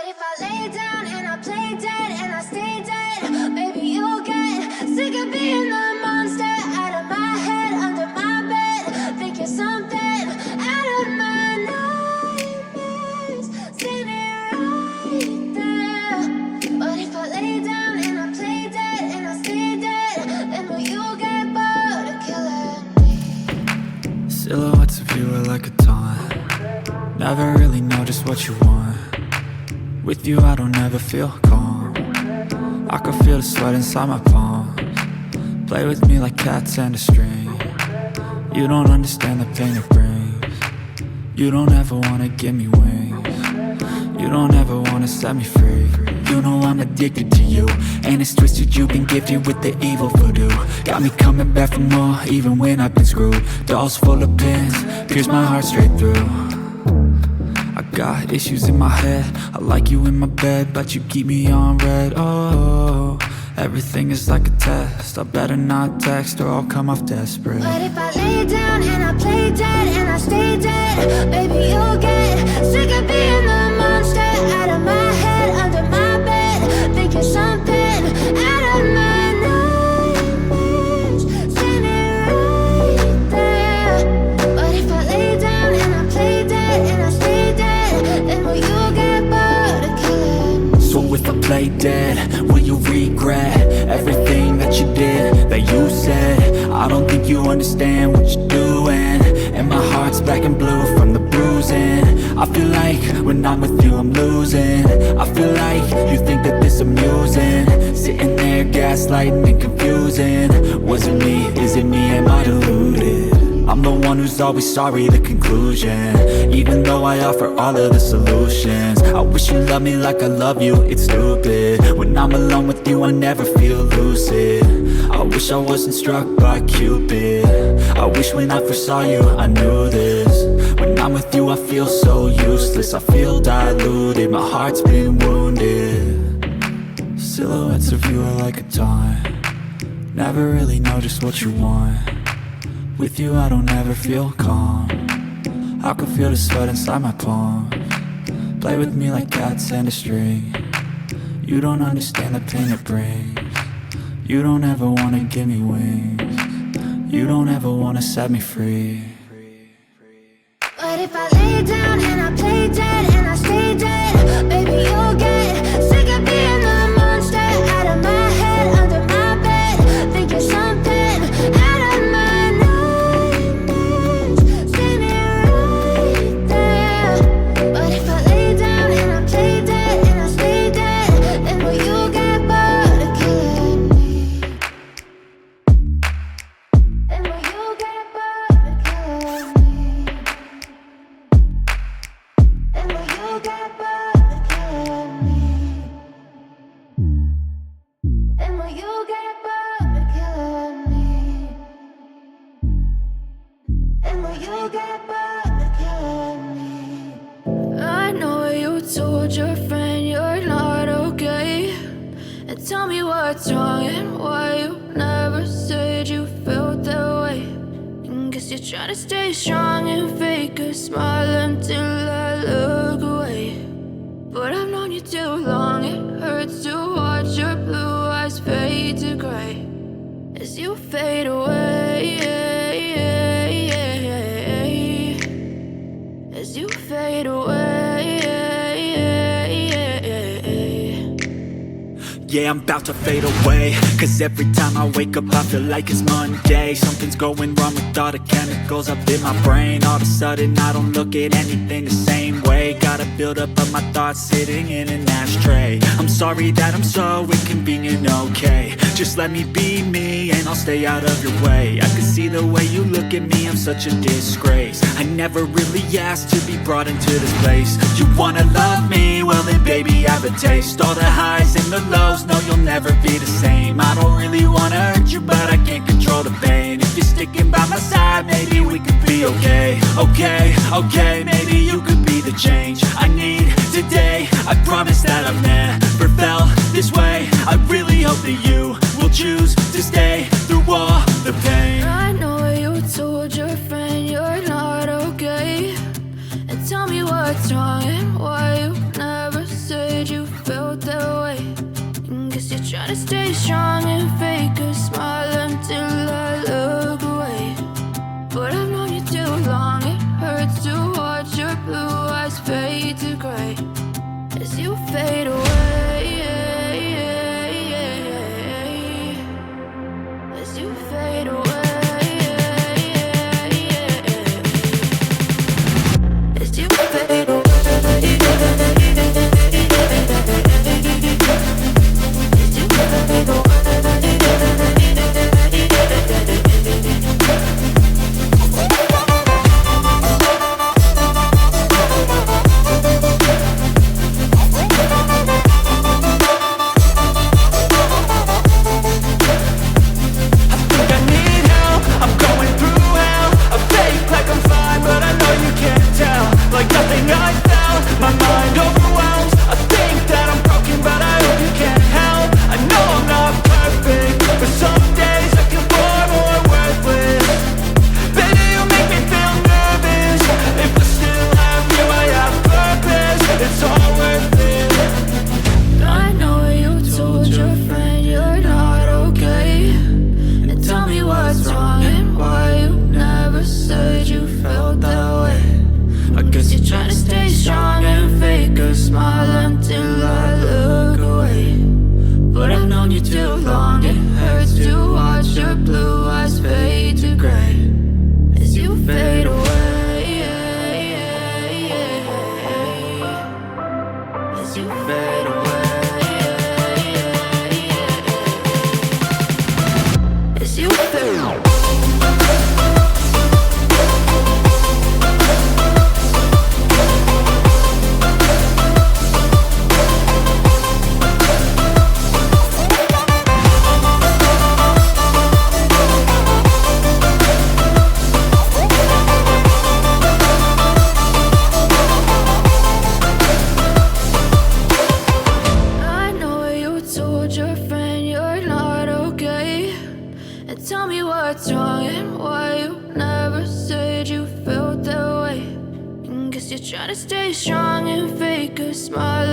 if I lay down and I play dead and I stay dead? Maybe you'll get sick of being the monster out of my head, under my bed. Think you're something out of my nightmares, standing right there. But if I lay down and I play dead and I stay dead, then will you get bored of killing me? Silhouettes of you are like a taunt. Never really know just what you want. With you I don't ever feel calm. I can feel the sweat inside my palms. Play with me like cats and a string. You don't understand the pain it brings. You don't ever wanna give me wings. You don't ever wanna set me free. You know I'm addicted to you, and it's twisted, you've been gifted with the evil voodoo. Got me coming back for more, even when I've been screwed. Dolls full of pins, pierce my heart straight through. I got issues in my head, I like you in my bed, but you keep me on red. Oh, everything is like a test, I better not text or I'll come off desperate. But if I lay down and I play dead and I stay dead, baby you'll get sick of being the monster out of my head, under my bed. Think you're something out of my nightmares, standing right there. But if I lay down and I play dead and I stay dead, then will you get bored of killing me? So if I play dead, will you regret everything that you did, that you said? I don't think you understand what you're doing, and my heart's black and blue from the bruising. I feel like when I'm with you I'm losing. I feel like you think that this amusing, sitting there gaslighting and confusing. Was it me? Is it me? Am I deluded? I'm the one who's always sorry, the conclusion, even though I offer all of the solutions. I wish you loved me like I love you, it's stupid. When I'm alone with you I never feel lucid. I wish I wasn't struck by Cupid. I wish when I first saw you I knew this. When I'm with you I feel so useless, I feel diluted, my heart's been wounded. Silhouettes of you are like a taunt. Never really know just what you want. With you I don't ever feel calm. I can feel the sweat inside my palms. Play with me like cats and a string. You don't understand the pain it brings. You don't ever wanna give me wings. You don't ever wanna set me free. But if I lay down and I play dead and I stay dead, baby you'll get sick of being the monster out of my head, under my bed. Think you're something out of my nightmares, standing right there. But if I lay down and I play dead and I stay dead, then will you get bored of killing me? Then will you get bored of killing me? Then will you get bored of killing me? Then will you get bored of killing me? Then will you get bored of killing me? I know you told your friend you're not okay, and tell me what's wrong and why you never said you felt that way. And guess you're trying to stay strong and fake a smile until I look away. But I've known you too long, it hurts to watch your blue eyes fade to gray as you fade away, as you fade away. Yeah, I'm about to fade away, cause every time I wake up I feel like it's Monday. Something's going wrong with all the chemicals up in my brain. All of a sudden I don't look at anything the same way. Gotta build up of my thoughts sitting in an ashtray. I'm sorry that I'm so inconvenient, okay. Just let me be me and I'll stay out of your way. I can see the way you look at me, I'm such a disgrace. I never really asked to be brought into this place. You wanna love me? Well then baby I have a taste. All the highs and the lows, no you'll never be the same. I don't really wanna hurt you but I can't control the pain. If you're sticking by my side maybe we could be okay. Okay, maybe you could be the change I need today. I promise that I've never felt this way. I really hope that you will choose to stay through all the pain. I know you told your friend you're not okay, and tell me what's wrong and why you never said trying to stay strong and fake a smile until I look away. But I've known you too long, it hurts to watch your blue eyes fade to gray as you fade away, as you fade away, as you fade away. Trying to stay strong and fake a smile